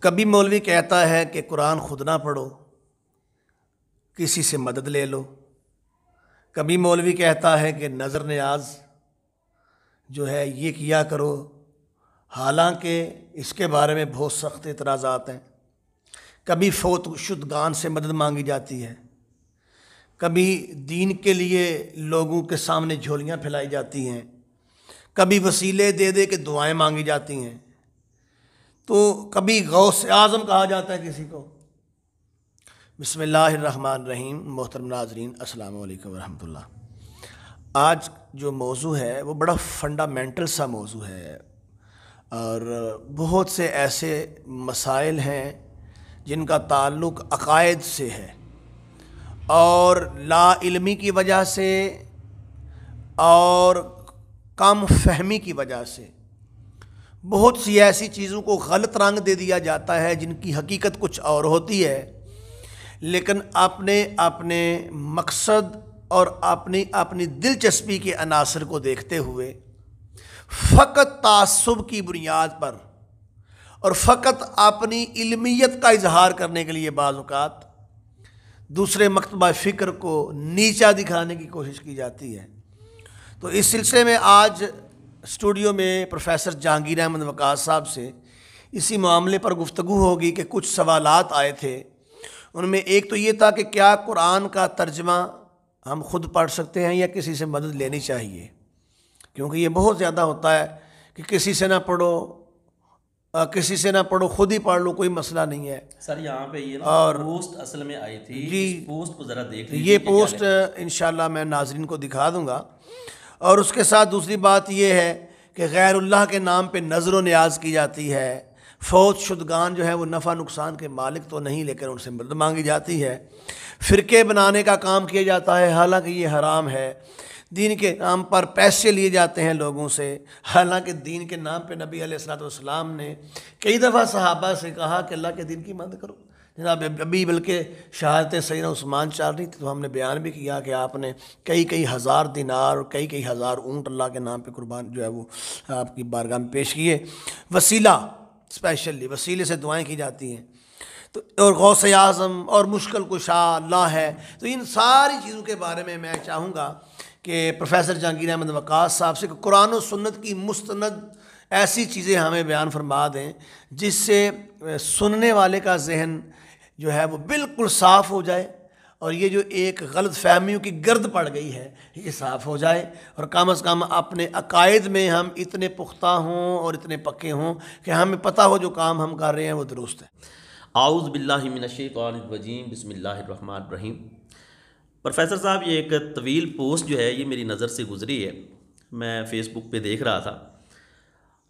کبھی مولوی کہتا ہے کہ قرآن خود نہ پڑھو، کسی سے مدد لے لو۔ کبھی مولوی کہتا ہے کہ نظر نیاز جو ہے یہ کیا کرو، حالانکہ اس کے بارے میں بہت سخت اعتراضات ہیں۔ کبھی فوت شدگان سے مدد مانگی جاتی ہے، کبھی دین کے لیے لوگوں کے سامنے جھولیاں پھیلائی جاتی ہیں، کبھی وسیلے دے دے کے دعائیں مانگی جاتی ہیں، تو کبھی غوث اعظم کہا جاتا ہے کسی کو۔ بسم اللہ الرحمن الرحیم۔ محترم ناظرین، السلام علیکم ورحمۃ اللہ۔ آج جو موضوع ہے وہ بڑا فنڈامنٹل سا موضوع ہے، اور بہت سے ایسے مسائل ہیں جن کا تعلق عقائد سے ہے، اور لا علمی کی وجہ سے اور کم فہمی کی وجہ سے بہت سی ایسی چیزوں کو غلط رنگ دے دیا جاتا ہے جن کی حقیقت کچھ اور ہوتی ہے، لیکن اپنے مقصد اور اپنی دلچسپی کے عناصر کو دیکھتے ہوئے فقط تعصب کی بنیاد پر اور فقط اپنی علمیت کا اظہار کرنے کے لیے بعض اوقات دوسرے مکتبہ فکر کو نیچا دکھانے کی کوشش کی جاتی ہے۔ تو اس سلسلے میں آج اسٹوڈیو میں پروفیسر جہانگیر احمد وقاص صاحب سے اسی معاملے پر گفتگو ہوگی کہ کچھ سوالات آئے تھے۔ ان میں ایک تو یہ تھا کہ کیا قرآن کا ترجمہ ہم خود پڑھ سکتے ہیں یا کسی سے مدد لینی چاہیے، کیونکہ یہ بہت زیادہ ہوتا ہے کہ کسی سے نہ پڑھو خود ہی پڑھ لو، کوئی مسئلہ نہیں ہے۔ سر یہاں پہ یہ اور پوسٹ اصل میں آئی تھی، جی اس پوسٹ کو ذرا دیکھ لیجیے۔ یہ پوسٹ انشاءاللہ میں ناظرین کو دکھا دوں گا۔ اور اس کے ساتھ دوسری بات یہ ہے کہ غیر اللہ کے نام پہ نظر و نیاز کی جاتی ہے۔ فوت شدگان جو ہے وہ نفع نقصان کے مالک تو نہیں، لیکن ان سے مدد مانگی جاتی ہے۔ فرقے بنانے کا کام کیا جاتا ہے، حالانکہ یہ حرام ہے۔ دین کے نام پر پیسے لیے جاتے ہیں لوگوں سے، حالانکہ دین کے نام پہ نبی علیہ الصلوۃ والسلام نے کئی دفعہ صحابہ سے کہا کہ اللہ کے دین کی مدد کرو۔ جناب ابھی بلکہ شہادت سیدنا عثمان چل رہی تھی تو ہم نے بیان بھی کیا کہ آپ نے کئی ہزار دینار اور کئی ہزار اونٹ اللہ کے نام پہ قربان جو ہے وہ آپ کی بارگاہ میں پیش کیے۔ وسیلہ اسپیشلی وسیلے سے دعائیں کی جاتی ہیں، تو اور غوث اعظم اور مشکل کشا اللہ ہے۔ تو ان ساری چیزوں کے بارے میں چاہوں گا کہ پروفیسر جہانگیر احمد وقاص صاحب سے قرآن و سنت کی مستند ایسی چیزیں ہمیں بیان فرما دیں جس سے سننے والے کا ذہن جو ہے وہ بالکل صاف ہو جائے، اور یہ جو ایک غلط فہمیوں کی گرد پڑ گئی ہے یہ صاف ہو جائے، اور کم از کم اپنے عقائد میں ہم اتنے پختہ ہوں اور اتنے پکے ہوں کہ ہمیں پتہ ہو جو کام ہم کر رہے ہیں وہ درست ہے۔ اعوذ باللہ من الشیطان الرجیم، بسم اللہ الرحمن الرحیم۔ پروفیسر صاحب، یہ ایک طویل پوسٹ جو ہے یہ میری نظر سے گزری ہے، میں فیس بک پہ دیکھ رہا تھا،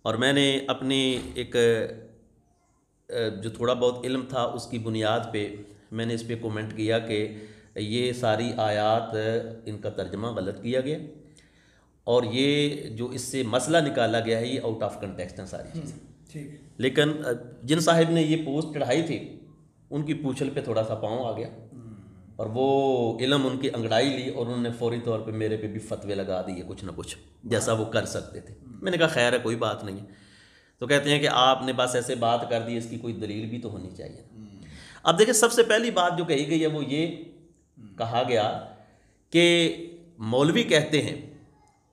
اور میں نے اپنی ایک جو تھوڑا بہت علم تھا اس کی بنیاد پہ میں نے اس پہ کومنٹ کیا کہ یہ ساری آیات ان کا ترجمہ غلط کیا گیا، اور یہ جو اس سے مسئلہ نکالا گیا ہے یہ آؤٹ آف کنٹیکسٹ ہیں ساری چیزیں۔ لیکن جن صاحب نے یہ پوسٹ چڑھائی تھی ان کی پوچھل پہ تھوڑا سا پاؤں آ گیا، اور وہ علم ان کی انگڑائی لی، اور انہوں نے فوری طور پہ میرے پہ بھی فتوے لگا دیے کچھ نہ کچھ جیسا وہ کر سکتے تھے۔ میں نے کہا خیر ہے، کوئی بات نہیں ہے۔ تو کہتے ہیں کہ آپ نے بس ایسے بات کر دی، اس کی کوئی دلیل بھی تو ہونی چاہیے۔ اب دیکھیں، سب سے پہلی بات جو کہی گئی ہے وہ یہ کہا گیا کہ مولوی کہتے ہیں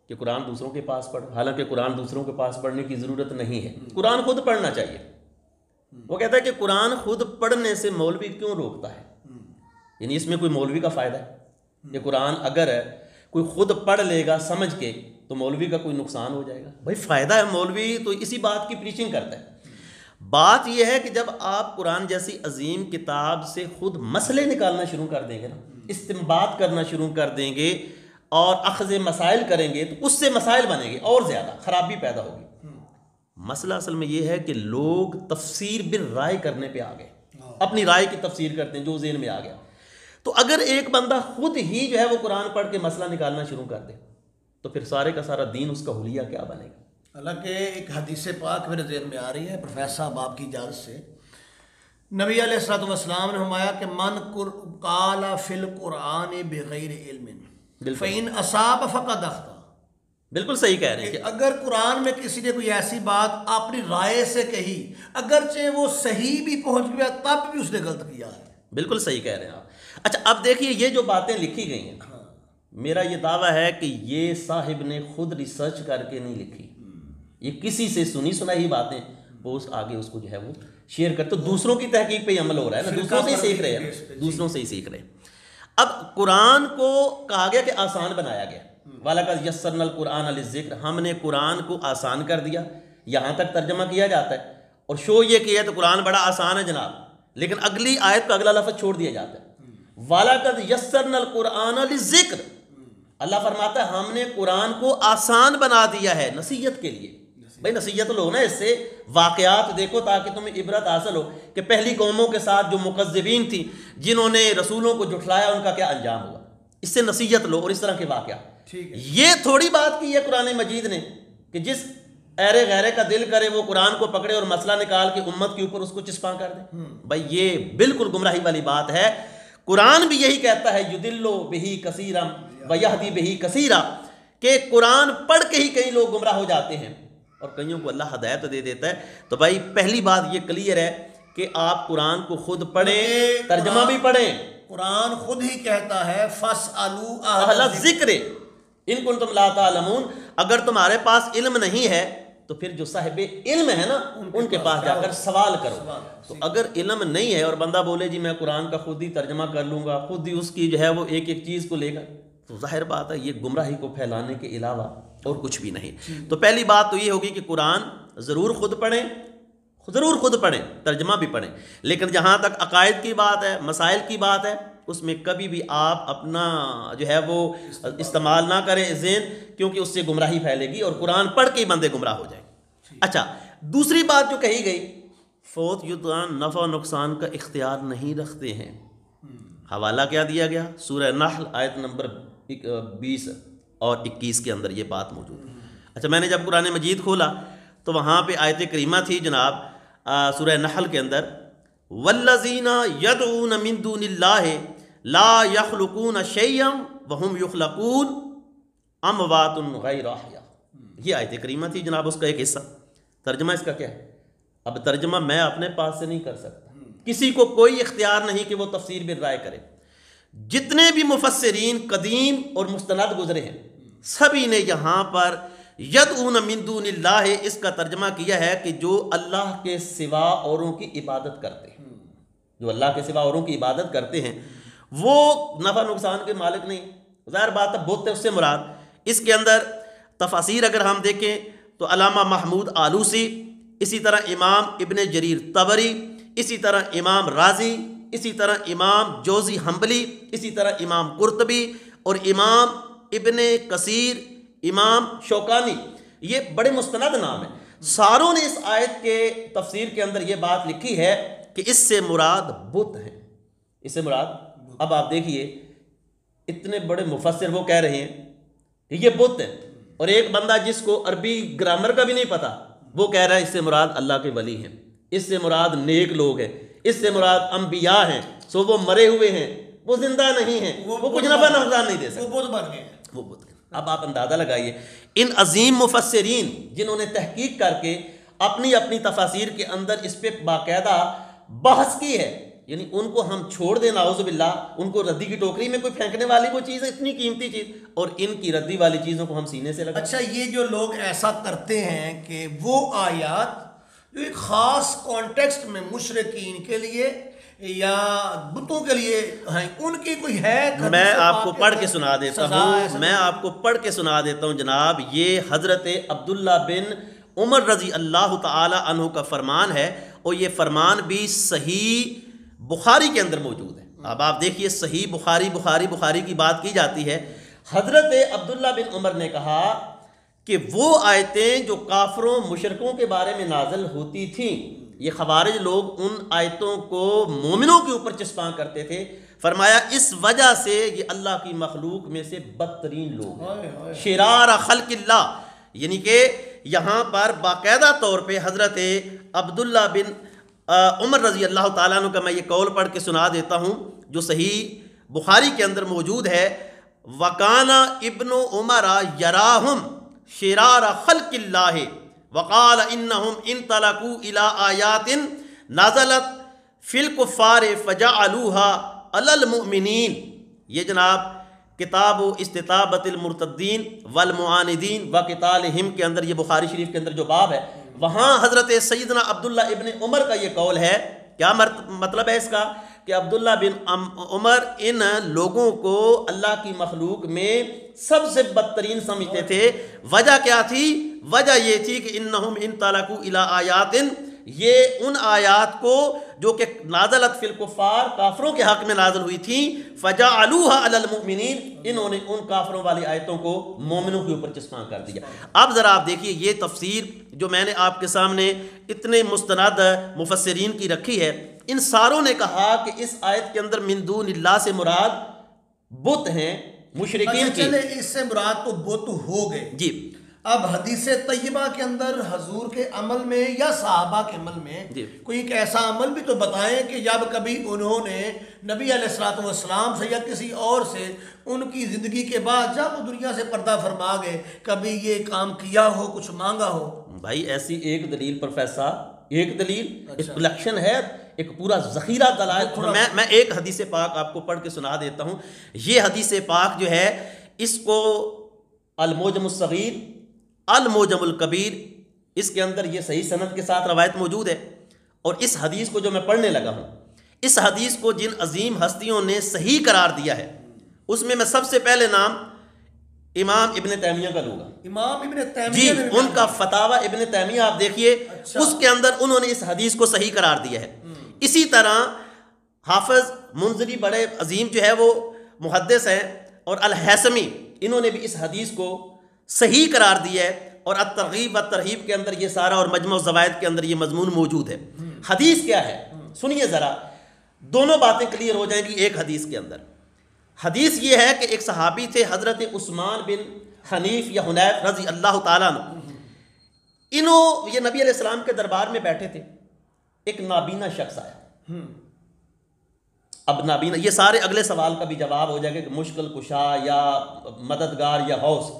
کہ قرآن دوسروں کے پاس پڑھو، حالانکہ قرآن دوسروں کے پاس پڑھنے کی ضرورت نہیں ہے، قرآن خود پڑھنا چاہیے۔ وہ کہتا ہے کہ قرآن خود پڑھنے سے مولوی کیوں روکتا ہے، یعنی اس میں کوئی مولوی کا فائدہ ہے کہ قرآن اگر کوئی خود پڑھ لے گا سمجھ کے تو مولوی کا کوئی نقصان ہو جائے گا؟ بھائی فائدہ ہے، مولوی تو اسی بات کی پریچنگ کرتا ہے۔ بات یہ ہے کہ جب آپ قرآن جیسی عظیم کتاب سے خود مسئلے نکالنا شروع کر دیں گے نا، استنباط کرنا شروع کر دیں گے اور اخذ مسائل کریں گے، تو اس سے مسائل بنیں گے اور زیادہ خرابی پیدا ہوگی۔ مسئلہ اصل میں یہ ہے کہ لوگ تفسیر بالرائے کرنے پہ آ گئے، اپنی رائے کی تفسیر کرتے ہیں جو ذہن میں آ گیا۔ تو اگر ایک بندہ خود ہی جو ہے وہ قرآن پڑھ کے مسئلہ نکالنا شروع کر دے تو پھر سارے کا سارا دین اس کا حلیہ کیا بنے گا؟ حالانکہ ایک حدیث پاک میرے ذہن میں آ رہی ہے پروفیسر صاحب آپ کی اجازت سے، نبی علیہ الصلوۃ والسلام نے فرمایا کہ من قال فی القرآن بغیر علم فإن اصاب فقد اخطأ، بالکل صحیح کہہ رہے ہیں کہ اگر قرآن میں کسی نے کوئی ایسی بات اپنی رائے سے کہی، اگرچہ وہ صحیح بھی پہنچ گیا تب بھی اس نے غلط کیا ہے. بالکل صحیح کہہ رہے ہیں آپ. اچھا اب دیکھیے یہ جو باتیں لکھی گئی ہیں، میرا یہ دعویٰ ہے کہ یہ صاحب نے خود ریسرچ کر کے نہیں لکھی، یہ کسی سے سنی سنائی باتیں وہ آگے اس کو جو ہے وہ شیئر کرتے. تو دوسروں کی تحقیق پہ عمل ہو رہا ہے نا، دوسروں سے ہی سیکھ رہے ہیں، دوسروں سے ہی سیکھ رہے ہیں. اب قرآن کو کہا گیا کہ آسان بنایا گیا، وَلَقَدْ يَسَّرْنَا الْقُرْآنَ لِلذِّكْرِ، ہم نے قرآن کو آسان کر دیا. یہاں تک ترجمہ کیا جاتا ہے اور شو یہ کیا تو قرآن بڑا آسان ہے جناب، لیکن اگلی آیت کا اگلا لفظ چھوڑ دیا جاتا ہے. وَلَقَدْ يَسَّرْنَا الْقُرْآنَ لِلذِّكْرِ، اللہ فرماتا ہے ہم نے قرآن کو آسان بنا دیا ہے نصیحت کے لیے. بھائی نصیحت لو نا، اس سے واقعات دیکھو تاکہ تمہیں عبرت حاصل ہو کہ پہلی قوموں کے ساتھ جو مکذبین تھیں، جنہوں نے رسولوں کو جھٹلایا، ان کا کیا انجام ہوا. اس سے نصیحت لو اور اس طرح کے واقعات. یہ تھوڑی بات کی ہے قرآن مجید نے کہ جس ایرے غیرے کا دل کرے وہ قرآن کو پکڑے اور مسئلہ نکال کے امت کے اوپر اس کو چسپاں کر دے. بھائی یہ بالکل گمراہی والی بات ہے. قرآن بھی یہی کہتا ہے یضل بہ کثیرا ویہدی بہ کثیرا، کہ قرآن پڑھ کے ہی کئی لوگ گمراہ ہو جاتے ہیں اور کئیوں کو اللہ ہدایت دے دیتا ہے. تو بھائی پہلی بات یہ کلیئر ہے کہ آپ قرآن کو خود پڑھیں، ترجمہ بھی پڑھیں. قرآن خود ہی کہتا ہے فَاسْأَلُوا اہل الذکر ان کنتم لا تعلمون، اگر تمہارے پاس علم نہیں ہے تو پھر جو صاحب علم ہے نا ان کے پاس جا کر سوال کرو. تو اگر علم نہیں ہے اور بندہ بولے جی میں قرآن کا خود ہی ترجمہ کر لوں گا، خود ہی اس کی جو ہے وہ ایک ایک چیز کو لے گا، تو ظاہر بات ہے یہ گمراہی کو پھیلانے کے علاوہ اور کچھ بھی نہیں. تو پہلی بات تو یہ ہوگی کہ قرآن ضرور خود پڑھیں، ضرور خود پڑھیں، ترجمہ بھی پڑھیں. لیکن جہاں تک عقائد کی بات ہے، مسائل کی بات ہے، اس میں کبھی بھی آپ اپنا جو ہے وہ استعمال نہ کریں ذہن، کیونکہ اس سے گمراہی پھیلے گی اور قرآن پڑھ کے ہی بندے گمراہ ہو جائیں. اچھا دوسری بات جو کہی گئی، فوت یدان نفع و نقصان کا اختیار نہیں رکھتے ہیں. حوالہ کیا دیا گیا؟ سورہ نحل آیت نمبر 20 اور 21 کے اندر یہ بات موجود ہے. اچھا میں نے جب قرآن مجید کھولا تو وہاں پہ آیت کریمہ تھی جناب سورہ نحل کے اندر، والذین یدعون من دون اللہ لا یخلقون شیئا وہم یخلقون اموات غیر احیاء. یہ آیت کریمہ تھی جناب، اس کا ایک حصہ. ترجمہ اس کا کیا ہے؟ اب ترجمہ میں اپنے پاس سے نہیں کر سکتا، کسی کو کوئی اختیار نہیں کہ وہ تفسیر بالرائے کرے. جتنے بھی مفسرین قدیم اور مستند گزرے ہیں سبھی نے یہاں پر یدعون من دون اللہ اس کا ترجمہ کیا ہے کہ جو اللہ کے سوا اوروں کی عبادت کرتے ہیں، جو اللہ کے سوا اوروں کی عبادت کرتے ہیں وہ نفع نقصان کے مالک نہیں. ظاہر بات ہے بت ہے اس سے مراد. اس کے اندر تفاسیر اگر ہم دیکھیں تو علامہ محمود آلوسی، اسی طرح امام ابن جریر طبری، اسی طرح امام رازی، اسی طرح امام جوزی حنبلی، اسی طرح امام قرطبی اور امام ابن کثیر، امام شوکانی، یہ بڑے مستند نام ہیں. ساروں نے اس آیت کے تفسیر کے اندر یہ بات لکھی ہے کہ اس سے مراد بت ہیں، اس سے مراد. اب آپ دیکھیے اتنے بڑے مفسر وہ کہہ رہے ہیں کہ یہ بت ہے، اور ایک بندہ جس کو عربی گرامر کا بھی نہیں پتا وہ کہہ رہا ہے اس سے مراد اللہ کے ولی ہیں، اس سے مراد نیک لوگ ہیں، اس سے مراد انبیاء ہیں. سو وہ مرے ہوئے ہیں، وہ زندہ نہیں ہیں، وہ کچھ نفع نقصان نہیں دے سکتے، وہ بت بن گئے، وہ بت. اب آپ اندازہ لگائیے ان عظیم مفسرین جنہوں نے تحقیق کر کے اپنی اپنی تفاسیر کے اندر اس پہ باقاعدہ بحث کی ہے، یعنی ان کو ہم چھوڑ دیں نعوذ باللہ، ان کو ردی کی ٹوکری میں کوئی پھینکنے والی وہ چیز ہے اتنی قیمتی چیز، اور ان کی ردی والی چیزوں کو ہم سینے سے لگائیں. اچھا یہ جو لوگ ایسا کرتے ہیں کہ وہ آیات جو ایک خاص کانٹیکسٹ میں مشرکین کے لیے یا بتوں کے لیے ہیں، ان کی کوئی ہے؟ میں آپ کو پڑھ کے سنا دیتا ہوں، میں آپ کو پڑھ کے سنا دیتا ہوں جناب. یہ حضرت عبداللہ بن عمر رضی اللہ تعالی عنہ کا فرمان ہے، اور یہ فرمان بھی صحیح بخاری کے اندر موجود ہے. اب آپ دیکھیے صحیح بخاری کی بات کی جاتی ہے. حضرت عبداللہ بن عمر نے کہا کہ وہ آیتیں جو کافروں مشرکوں کے بارے میں نازل ہوتی تھیں، یہ خوارج لوگ ان آیتوں کو مومنوں کے اوپر چسپاں کرتے تھے. فرمایا اس وجہ سے یہ اللہ کی مخلوق میں سے بدترین لوگ ہیں، شرار خلق اللہ. یعنی کہ یہاں پر باقاعدہ طور پہ حضرت عبداللہ بن عمر رضی اللہ تعالیٰ عنہ کا میں یہ قول پڑھ کے سنا دیتا ہوں جو صحیح بخاری کے اندر موجود ہے. وَقَانَ ابن عمر یراہم شرار خلق اللہ وقال انہم انطلقوا الی آیات نازلت فی الکفار فجعلوها علی المؤمنین. یہ جناب کتاب استطابت المرتدین والمعاندین وقتالہم کے اندر، یہ بخاری شریف کے اندر جو باب ہے، وہاں حضرت سیدنا عبداللہ ابن عمر کا یہ قول ہے. کیا مطلب ہے اس کا؟ کہ عبداللہ بن عمر ان لوگوں کو اللہ کی مخلوق میں سب سے بدترین سمجھتے تھے. وجہ کیا تھی؟ وجہ یہ تھی کہ انہم انطلقوا الی آیات، یہ ان آیات کو جو کہ نازلت فی الکفار، کافروں کے حق میں نازل ہوئی تھیں، فجعلوها علی المؤمنین، انہوں نے ان کافروں والی آیتوں کو مومنوں کے اوپر چسپاں کر دیا. اب ذرا آپ دیکھیے یہ تفسیر جو میں نے آپ کے سامنے اتنے مستند مفسرین کی رکھی ہے، ان ساروں نے کہا کہ اس آیت کے اندر من دون اللہ سے مراد بت ہیں مشرکین کی. چلے اس سے مراد تو بت ہو گئے جی. اب حدیث طیبہ کے اندر حضور کے عمل میں یا صحابہ کے عمل میں کوئی ایک ایسا عمل بھی تو بتائیں کہ جب کبھی انہوں نے نبی علیہ الصلوۃ والسلام سے یا کسی اور سے ان کی زندگی کے بعد جب وہ دنیا سے پردہ فرما گئے کبھی یہ کام کیا ہو، کچھ مانگا ہو. بھائی ایسی ایک دلیل پروفیسر، ایک دلیل، ایک کلیکشن ہے، ایک پورا ذخیرہ دلائل. میں ایک حدیث پاک آپ کو پڑھ کے سنا دیتا ہوں. یہ حدیث پاک جو ہے اس کو الموجم الصغیر، الموجم الکبیر، اس کے اندر یہ صحیح سند کے ساتھ روایت موجود ہے. اور اس حدیث کو جو میں پڑھنے لگا ہوں، اس حدیث کو جن عظیم ہستیوں نے صحیح قرار دیا ہے اس میں سب سے پہلے نام امام ابن تیمیہ کا لوں گا. امام ابن تیمیہ جی، ان کا فتاوی ابن تیمیہ آپ دیکھیے، اس کے اندر انہوں نے اس حدیث کو صحیح قرار دیا ہے. اسی طرح حافظ منذری بڑے عظیم جو ہے وہ محدث ہیں، اور الحیثمی، انہوں نے بھی اس حدیث کو صحیح قرار دیا ہے. اور الترغیب والترہیب کے اندر یہ سارا، اور مجموع الزوائد کے اندر یہ مضمون موجود ہے. حدیث کیا ہے سنیے ذرا، دونوں باتیں کلیئر ہو جائیں گی ایک حدیث کے اندر. حدیث یہ ہے کہ ایک صحابی تھے حضرت عثمان بن حنیف یا حنیف رضی اللہ تعالیٰ عنہ. یہ نبی علیہ السلام کے دربار میں بیٹھے تھے. ایک نابینا شخص آیا. اب نابینا، یہ سارے اگلے سوال کا بھی جواب ہو جائے گا کہ مشکل کشا یا مددگار یا غوث.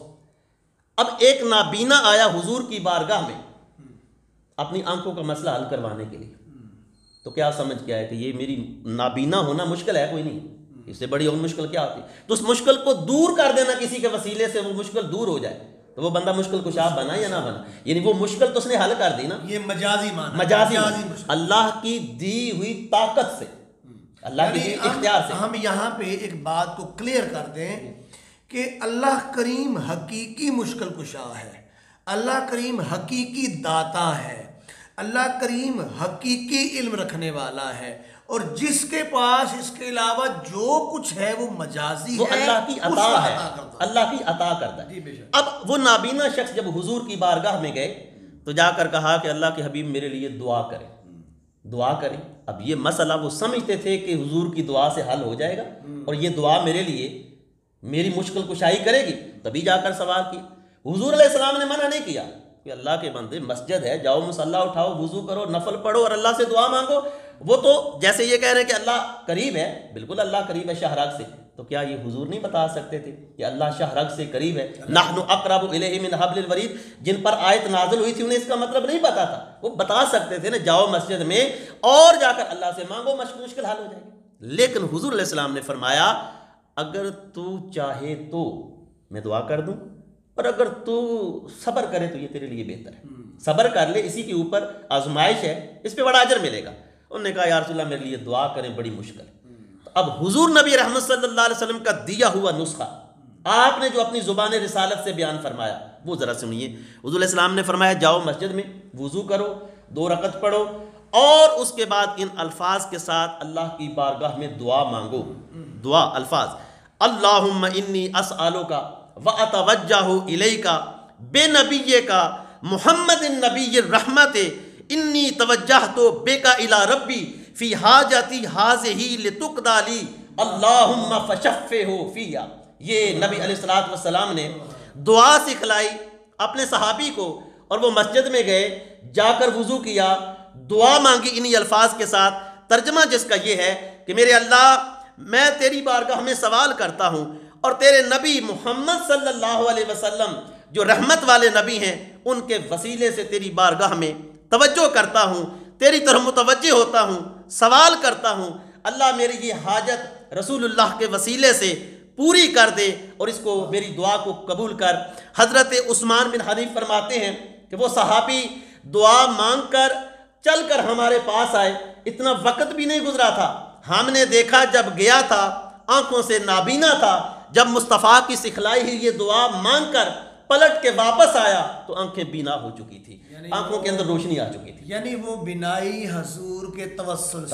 اب ایک نابینا آیا حضور کی بارگاہ میں اپنی آنکھوں کا مسئلہ حل کروانے کے لیے. تو کیا سمجھ کے آیا کہ یہ میری نابینا ہونا مشکل ہے کوئی نہیں، اس سے بڑی اور مشکل کیا ہوتی؟ تو اس مشکل کو دور کر دینا کسی کے وسیلے سے، وہ مشکل دور ہو جائے، تو وہ بندہ مشکل کشا بنا یا نہ بنا، یعنی وہ مشکل تو اس نے حل کر دی نا. یہ مجازی معنی، مجازی اللہ کی دی ہوئی طاقت سے، اللہ کی اختیار سے. ہم یہاں پہ ایک بات کو کلیئر کر دیں کہ اللہ کریم حقیقی مشکل کشا ہے، اللہ کریم حقیقی داتا ہے، اللہ کریم حقیقی علم رکھنے والا ہے، اور جس کے پاس اس کے علاوہ جو کچھ ہے وہ مجازی وہ ہے، اللہ کی عطا ہے، اللہ کی عطا کرتا ہے. اب وہ نابینا شخص جب حضور کی بارگاہ میں گئے تو جا کر کہا کہ اللہ کے حبیب میرے لیے دعا کریں، دعا کریں. اب یہ مسئلہ وہ سمجھتے تھے کہ حضور کی دعا سے حل ہو جائے گا، اور یہ دعا میرے لیے میری مشکل کشائی کرے گی. تبھی جا کر سوال کی. حضور علیہ السلام نے منع نہیں کیا کہ اللہ کے بندے مسجد ہے، جاؤ مصلی اٹھاؤ، وضو کرو، نفل پڑھو اور اللہ سے دعا مانگو. وہ تو جیسے یہ کہہ رہے ہیں کہ اللہ قریب ہے، بالکل اللہ قریب ہے شاہ رگ سے. تو کیا یہ حضور نہیں بتا سکتے تھے کہ اللہ شاہ رگ سے قریب ہے؟ نحن اقرب الیہ من حبل الورید، جن پر آیت نازل ہوئی تھی انہیں اس کا مطلب نہیں پتا تھا، وہ بتا سکتے تھے نا جاؤ مسجد میں اور جا کر اللہ سے مانگو، مشکل حل ہو جائے گی. لیکن حضور علیہ السلام نے فرمایا اگر تو چاہے تو میں دعا کر دوں، اور اگر تو صبر کرے تو یہ تیرے لیے بہتر ہے. صبر کر لے، اسی کے اوپر آزمائش ہے، اس پہ بڑا اجر ملے گا. انہوں نے کہا یا رسول اللہ میرے لیے دعا کریں، بڑی مشکل. اب حضور نبی رحمت صلی اللہ علیہ وسلم کا دیا ہوا نسخہ آپ نے جو اپنی زبان رسالت سے بیان فرمایا وہ ذرا سنیے. حضور علیہ السلام نے فرمایا جاؤ مسجد میں وضو کرو، 2 رکعت پڑھو، اور اس کے بعد ان الفاظ کے ساتھ اللہ کی بارگاہ میں دعا مانگو. دعا الفاظ اللہم انی اسألک واتوجہ الیک بنبیک محمد النبی الرحمت انی توجہت بک الی ربی فی حاجتی ہذہ لتقضی لی اللہم فشفہ فیہا. یہ نبی علیہ الصلوۃ والسلام نے دعا سکھلائی اپنے صحابی کو، اور وہ مسجد میں گئے، جا کر وضو کیا، دعا مانگی انہی الفاظ کے ساتھ. ترجمہ جس کا یہ ہے کہ میرے اللہ میں تیری بارگاہ میں سوال کرتا ہوں، اور تیرے نبی محمد صلی اللہ علیہ وسلم جو رحمت والے نبی ہیں ان کے وسیلے سے تیری بارگاہ میں توجہ کرتا ہوں، تیری طرف متوجہ ہوتا ہوں، سوال کرتا ہوں، اللہ میری یہ حاجت رسول اللہ کے وسیلے سے پوری کر دے اور اس کو میری دعا کو قبول کر۔ حضرت عثمان بن حنیف فرماتے ہیں کہ وہ صحابی دعا مانگ کر چل کر ہمارے پاس آئے، اتنا وقت بھی نہیں گزرا تھا، ہم نے دیکھا جب گیا تھا آنکھوں سے نابینا تھا، جب مصطفیٰ کی سکھلائی ہوئی یہ دعا مانگ کر پلٹ کے واپس آیا تو آنکھیں بینا ہو چکی تھی، آنکھوں کے اندر روشنی آ چکی تھی، یعنی وہ بینائی حضور کے توسل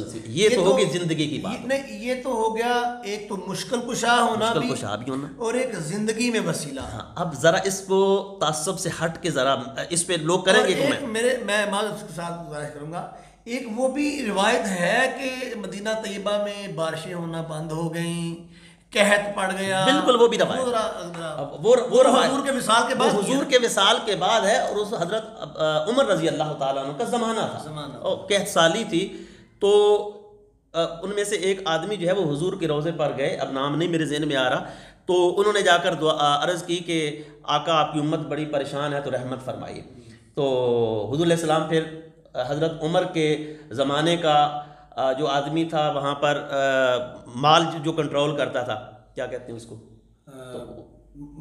سے۔ یہ تو ہوگی زندگی کی بات، نہیں یہ تو ہو گیا ایک تو مشکل کشا ہونا بھی اور ایک زندگی میں وسیلہ۔ اب ذرا اس کو تعصب سے ہٹ کے ذرا اس پہ لوگ کریں گے کہ میں معذرت کے ساتھ گزارش کروں گا، ایک وہ بھی روایت ہے کہ مدینہ طیبہ میں بارشیں ہونا بند ہو گئیں، قحط پڑ گیا، بالکل وہ بھی روایت وہ حضور کے وصال کے بعد، حضور کے وصال کے بعد ہے، اور اس حضرت عمر رضی اللہ تعالیٰ عنہ کا زمانہ تھا اور قحط سالی تھی، تو ان میں سے ایک آدمی جو ہے وہ حضور کے روضے پر گئے، اب نام نہیں میرے ذہن میں آ رہا، تو انہوں نے جا کر عرض کی کہ آقا آپ کی امت بڑی پریشان ہے تو رحمت فرمائیے۔ تو حضور علیہ السلام پھر حضرت عمر کے زمانے کا جو آدمی تھا وہاں پر مال جو کنٹرول کرتا تھا، کیا کہتے ہیں اس کو،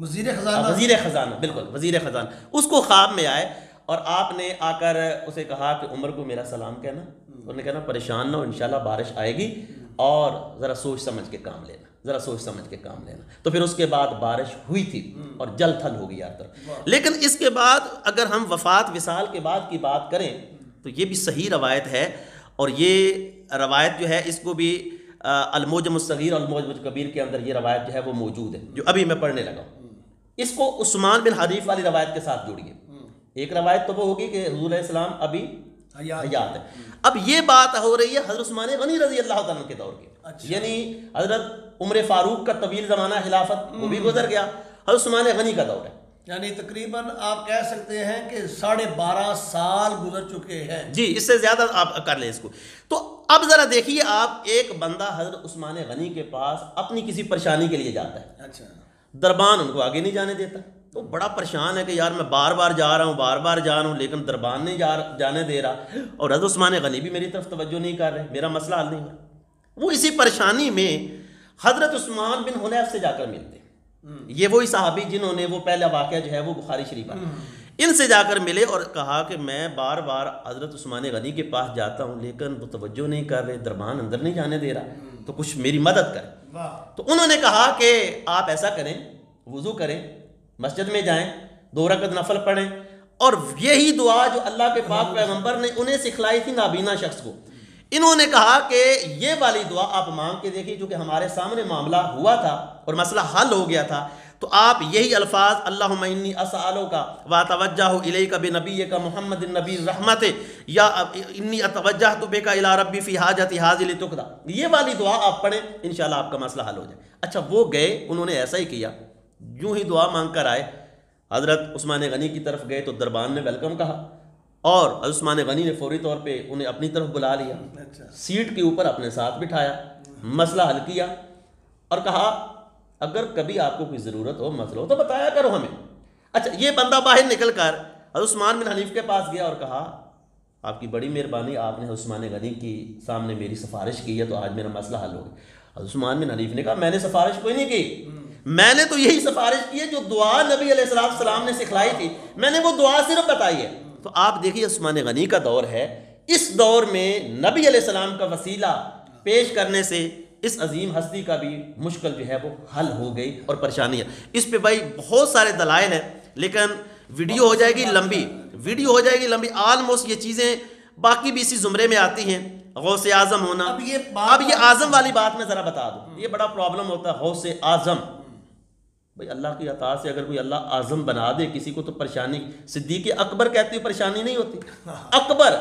وزیر خزانہ، وزیر خزانہ، بالکل وزیر خزانہ، اس کو خواب میں آئے اور آپ نے آ کر اسے کہا کہ عمر کو میرا سلام کہنا، انہوں نے کہنا پریشان نہ ہو، انشاءاللہ بارش آئے گی اور ذرا سوچ سمجھ کے کام لینا، ذرا سوچ سمجھ کے کام لینا۔ تو پھر اس کے بعد بارش ہوئی تھی اور جل تھل ہو گئی ہر طرف۔ لیکن اس کے بعد اگر ہم وفات وصال کے بعد کی بات کریں تو یہ بھی صحیح روایت ہے، اور یہ روایت جو ہے اس کو بھی المعجم الصغیر اور المعجم الکبیر کے اندر یہ روایت جو ہے وہ موجود ہے، جو ابھی میں پڑھنے لگا ہوں۔ اس کو عثمان بن حنیف والی روایت کے ساتھ جوڑیے۔ ایک روایت تو وہ ہوگی کہ حضور علیہ السلام ابھی حیات ہے، اب یہ بات ہو رہی ہے حضرت عثمان غنی رضی اللہ تعالیٰ کے دور کی، یعنی حضرت عمر فاروق کا طویل زمانہ خلافت وہ بھی گزر گیا، حضرت عثمان غنی کا دور ہے، یعنی تقریباً آپ کہہ سکتے ہیں کہ 12.5 سال گزر چکے ہیں۔ جی اس سے زیادہ آپ کر لیں اس کو۔ تو اب ذرا دیکھیے آپ، ایک بندہ حضرت عثمان غنی کے پاس اپنی کسی پریشانی کے لیے جاتا ہے، اچھا، دربان ان کو آگے نہیں جانے دیتا، تو بڑا پریشان ہے کہ یار میں بار بار جا رہا ہوں، بار بار جا رہا ہوں، لیکن دربان نہیں جانے دے رہا، اور حضرت عثمان غنی بھی میری طرف توجہ نہیں کر رہے، میرا مسئلہ حل نہیں ہو رہا۔ وہ اسی پریشانی میں حضرت عثمان بن حنیف سے جا کر ملتے، یہ وہی صحابی جنہوں نے وہ پہلا واقعہ جو ہے وہ بخاری شریف ہے، ان سے جا کر ملے اور کہا کہ میں بار بار حضرت عثمان غنی کے پاس جاتا ہوں لیکن وہ توجہ نہیں کر رہے، دربان اندر نہیں جانے دے رہا، تو کچھ میری مدد کریں۔ تو انہوں نے کہا کہ آپ ایسا کریں، وضو کریں، مسجد میں جائیں، 2 رکعت نفل پڑھیں، اور یہی دعا جو اللہ کے پاک پیغمبر نے انہیں سکھلائی تھی نابینا شخص کو، انہوں نے کہا کہ یہ والی دعا آپ مانگ کے دیکھیے، چونکہ ہمارے سامنے معاملہ ہوا تھا اور مسئلہ حل ہو گیا تھا، تو آپ یہی الفاظ اللہم انی اسألوک واتوجہ الیک بنبیک محمد النبی الرحمت یا انی اتوجہت بک الی ربی فی حاجتی ھذی لتقضی، یہ والی دعا آپ پڑھیں، انشاءاللہ آپ کا مسئلہ حل ہو جائے۔ اچھا وہ گئے، انہوں نے ایسا ہی کیا، یوں ہی دعا مانگ کر آئے، حضرت عثمان غنی کی طرف گئے تو دربان نے ویلکم کہا، اور حضرت عثمان غنی نے فوری طور پہ انہیں اپنی طرف بلا لیا، سیٹ کے اوپر اپنے ساتھ بٹھایا، مسئلہ حل کیا اور کہا اگر کبھی آپ کو کوئی ضرورت ہو، مسئلہ ہو تو بتایا کرو ہمیں۔ اچھا یہ بندہ باہر نکل کر حضرت عثمان بن حنیف کے پاس گیا اور کہا آپ کی بڑی مہربانی، آپ نے حضرت عثمان غنی کی سامنے میری سفارش کی ہے تو آج میرا مسئلہ حل ہو گیا۔ حضرت عثمان بن حنیف نے کہا میں نے سفارش کوئی نہیں کی، میں نے تو یہی سفارش کی ہے جو دعا نبی علیہ السلام نے سکھلائی تھی، میں نے وہ دعا صرف بتائی ہے۔ تو آپ دیکھیے عثمان غنی کا دور ہے، اس دور میں نبی علیہ السلام کا وسیلہ پیش کرنے سے اس عظیم ہستی کا بھی مشکل جو ہے وہ حل ہو گئی اور پریشانی ہے۔ اس پہ بھائی بہت سارے دلائل ہیں، لیکن ویڈیو ہو جائے گی لمبی، آلموسٹ یہ چیزیں باقی بھی اسی زمرے میں آتی ہیں، غوث اعظم ہونا۔ اب یہ اعظم والی بات میں ذرا بتا دوں، یہ بڑا پرابلم ہوتا ہے، غوث اعظم، بھائی اللہ کی عطا سے اگر کوئی اللہ اعظم بنا دے کسی کو تو پریشانی، صدیق اکبر کہتے ہیں پریشانی نہیں ہوتی، اکبر،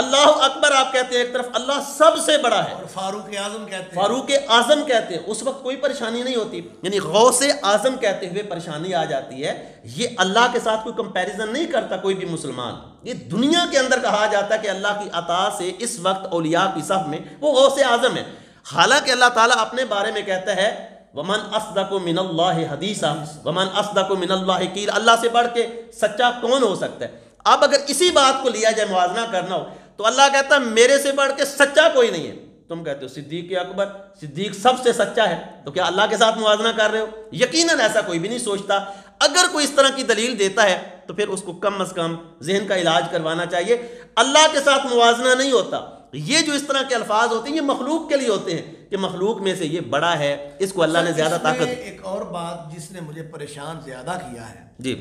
اللہ اکبر آپ کہتے ہیں ایک طرف، اللہ سب سے بڑا ہے، اور فاروق اعظم کہتے ہیں، اس وقت کوئی پریشانی نہیں ہوتی، یعنی غوث اعظم کہتے ہوئے پریشانی آ جاتی ہے۔ یہ اللہ کے ساتھ کوئی کمپیریزن نہیں کرتا کوئی بھی مسلمان، یہ دنیا کے اندر کہا جاتا ہے کہ اللہ کی عطا سے اس وقت اولیاء کی صف میں وہ غوث اعظم ہے، حالانکہ اللہ تعالیٰ اپنے بارے میں کہتا ہے ومن اصدق من اللہ حدیثا ومن اصدق من اللہ قیل، اللہ سے بڑھ کے سچا کون ہو سکتا ہے؟ اب اگر اسی بات کو لیا جائے موازنہ کرنا ہو تو اللہ کہتا ہے میرے سے بڑھ کے سچا کوئی نہیں ہے. تم کہتے ہو صدیق اکبر، صدیق سب سے سچا ہے، تو کیا اللہ کے ساتھ موازنہ کر رہے ہو؟ یقیناً ایسا کوئی بھی نہیں سوچتا. اگر کوئی اس طرح کی دلیل دیتا ہے تو پھر اس کو کم از کم ذہن کا علاج کروانا چاہیے. اللہ کے ساتھ موازنہ نہیں ہوتا. یہ جو اس طرح کے الفاظ ہوتے ہیں یہ مخلوق کے لیے ہوتے ہیں کہ مخلوق میں سے یہ بڑا ہے، اس کو اللہ نے زیادہ طاقت. ایک اور بات جس نے مجھے پریشان زیادہ کیا ہے جی،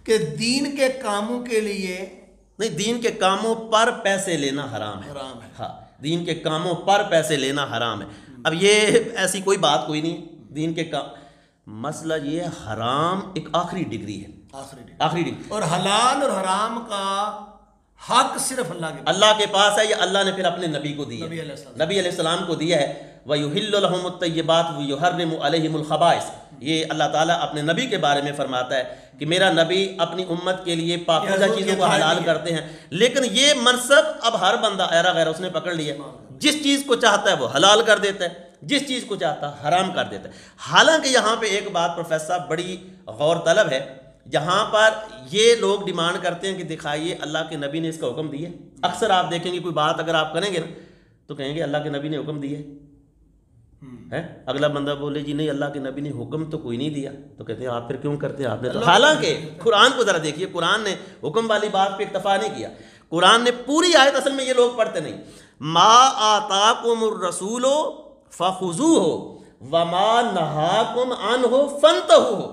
کہ دین کے کاموں کے لیے نہیں، دین کے کاموں پر پیسے لینا حرام ہے. حرام ہے. ہاں، دین کے کاموں پر پیسے لینا حرام ہے. اب یہ ایسی کوئی بات کوئی نہیں. دین کے کام، مسئلہ یہ ہے حرام ایک آخری ڈگری ہے، آخری ڈگری، اور حلال اور حرام کا حق صرف اللہ کے پاس ہے. یہ اللہ نے پھر اپنے نبی کو دیا، نبی علیہ السلام کو دیا ہے. وَيُحِلُّ لَهُمُ الطَّيِّبَاتُ وَيُحَرِّمُ عَلَيْهِمُ الْخَبَائِثَ. یہ اللہ تعالیٰ اپنے نبی کے بارے میں فرماتا ہے کہ میرا نبی اپنی امت کے لیے پاکیزہ چیزوں کو حلال کرتے ہیں. لیکن یہ منصب اب ہر بندہ ایرا غیر اس نے پکڑ لیا. جس چیز کو چاہتا ہے وہ حلال کر دیتا ہے، جس چیز کو چاہتا ہے حرام کر دیتا ہے. حالانکہ یہاں پہ ایک بات پروفیسر صاحب بڑی غور طلب ہے، جہاں پر یہ لوگ ڈیمانڈ کرتے ہیں کہ دکھائیے اللہ کے نبی نے اس کا حکم دیا. اکثر آپ دیکھیں گے کوئی بات اگر آپ کریں گے نا تو کہیں گے اللہ کے نبی نے حکم دیا ہے. اگلا بندہ بولے جی نہیں اللہ کے نبی نے حکم تو کوئی نہیں دیا، تو کہتے ہیں آپ پھر کیوں کرتے ہیں آپ نے تو. حالانکہ قرآن کو ذرا دیکھیے، قرآن نے حکم والی بات پہ اکتفا نہیں کیا. قرآن نے پوری آیت، اصل میں یہ لوگ پڑھتے نہیں، ما آتاکم الرسول فخذوہ وما نہاکم عنہ فانتہوا.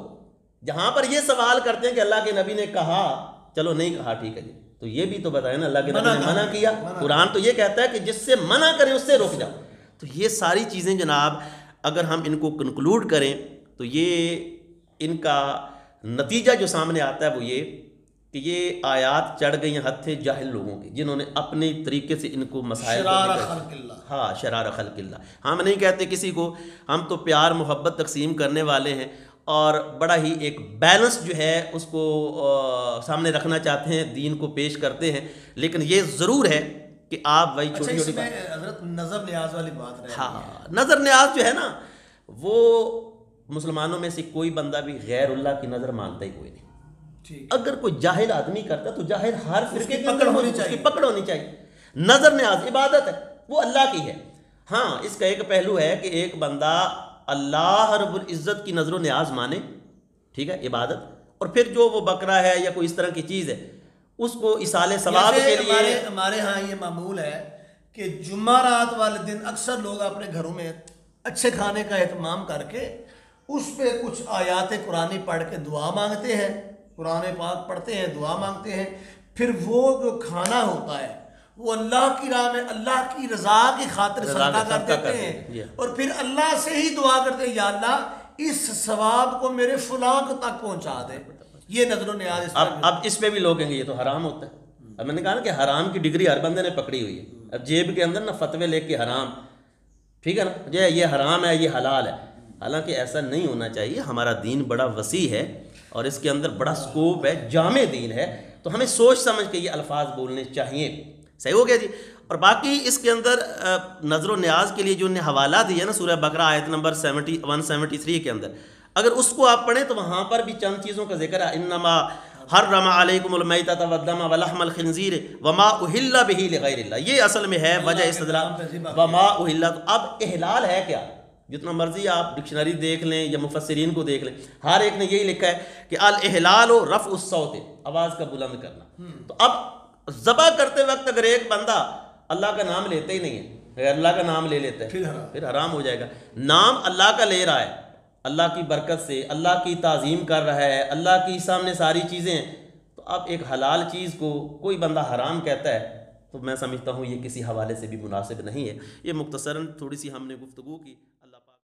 جہاں پر یہ سوال کرتے ہیں کہ اللہ کے نبی نے کہا، چلو نہیں کہا ٹھیک ہے جی، تو یہ بھی تو بتائیں نا اللہ کے نبی نے منع کیا. قرآن تو یہ کہتا ہے کہ جس سے منع کریں اس سے رک جاؤ. تو یہ ساری چیزیں جناب اگر ہم ان کو کنکلوڈ کریں تو یہ ان کا نتیجہ جو سامنے آتا ہے وہ یہ کہ یہ آیات چڑھ گئی ہیں ہتھے جاہل لوگوں کے، جنہوں نے اپنے طریقے سے ان کو مسائل ہاں شرار خلق اللہ. ہم نہیں کہتے کسی کو، ہم تو پیار محبت تقسیم کرنے والے ہیں اور بڑا ہی ایک بیلنس جو ہے اس کو سامنے رکھنا چاہتے ہیں، دین کو پیش کرتے ہیں. لیکن یہ ضرور ہے کہ آپ وہی چھوٹی چھوٹی حضرت نظر نیاز والی بات رہے. ہاں، نظر نیاز جو ہے نا وہ مسلمانوں میں سے کوئی بندہ بھی غیر اللہ کی نظر مانتا ہی کوئی نہیں. اگر کوئی جاہل آدمی کرتا تو جاہل ہر فرقے کی پکڑ ہونی چاہیے. نظر نیاز عبادت ہے، وہ اللہ کی ہے. ہاں، اس کا ایک پہلو ہے کہ ایک بندہ اللہ رب العزت کی نظر و نیاز مانے، ٹھیک ہے، عبادت، اور پھر جو وہ بکرا ہے یا کوئی اس طرح کی چیز ہے اس کو اصال ثواب کے لیے. ہمارے ہاں یہ معمول ہے کہ جمعرات والے دن اکثر لوگ اپنے گھروں میں اچھے کھانے کا اہتمام کر کے اس پہ کچھ آیات قرآنی پڑھ کے دعا مانگتے ہیں، قرآن پاک پڑھتے ہیں، دعا مانگتے ہیں. پھر وہ جو کھانا ہوتا ہے وہ اللہ کی راہ میں اللہ کی رضا کی خاطر صدقہ کر دیتے ہیں، اور پھر اللہ سے ہی دعا کرتے ہیں یا اللہ اس ثواب کو میرے فلاں تک پہنچا دے. یہ نظر و نیاز. اب اس پہ بھی لوگ کہیں گے یہ تو حرام ہوتا ہے. اب میں نے کہا نا کہ حرام کی ڈگری ہر بندے نے پکڑی ہوئی ہے. اب جیب کے اندر نا فتوے لے کے حرام، ٹھیک ہے نا، یہ حرام ہے یہ حلال ہے. حالانکہ ایسا نہیں ہونا چاہیے. ہمارا دین بڑا وسیع ہے اور اس کے اندر بڑا سکوپ ہے، جامع دین ہے، تو ہمیں سوچ سمجھ کے یہ الفاظ بولنے چاہیے. صحیح ہو گیا جی. اور باقی اس کے اندر نظر و نیاز کے لیے جو انہیں حوالہ دیا نا سورہ بقرہ آیت نمبر 173 کے اندر، اگر اس کو آپ پڑھیں تو وہاں پر بھی چند چیزوں کا ذکر ہے. انما حرم علیکم المیتۃ والدم ولحم الخنزیر وما اہل بہ لغیر اللہ. یہ اصل میں ہے وجہ استدلال وما اہل. اب احلال ہے کیا؟ جتنا مرضی آپ ڈکشنری دیکھ لیں یا مفسرین کو دیکھ لیں، ہر ایک نے یہی لکھا ہے کہ الاحلال رفع الصوت، آواز کا بلند کرنا. تو اب ذبح کرتے وقت اگر ایک بندہ اللہ کا نام لیتا ہی نہیں ہے، غیر اللہ کا نام لے لیتا ہے، پھر حرام ہو جائے گا. نام اللہ کا لے رہا ہے، اللہ کی برکت سے اللہ کی تعظیم کر رہا ہے، اللہ کی سامنے ساری چیزیں ہیں، تو اب ایک حلال چیز کو کوئی بندہ حرام کہتا ہے تو میں سمجھتا ہوں یہ کسی حوالے سے بھی مناسب نہیں ہے. یہ مختصراً تھوڑی سی ہم نے گفتگو کی. اللہ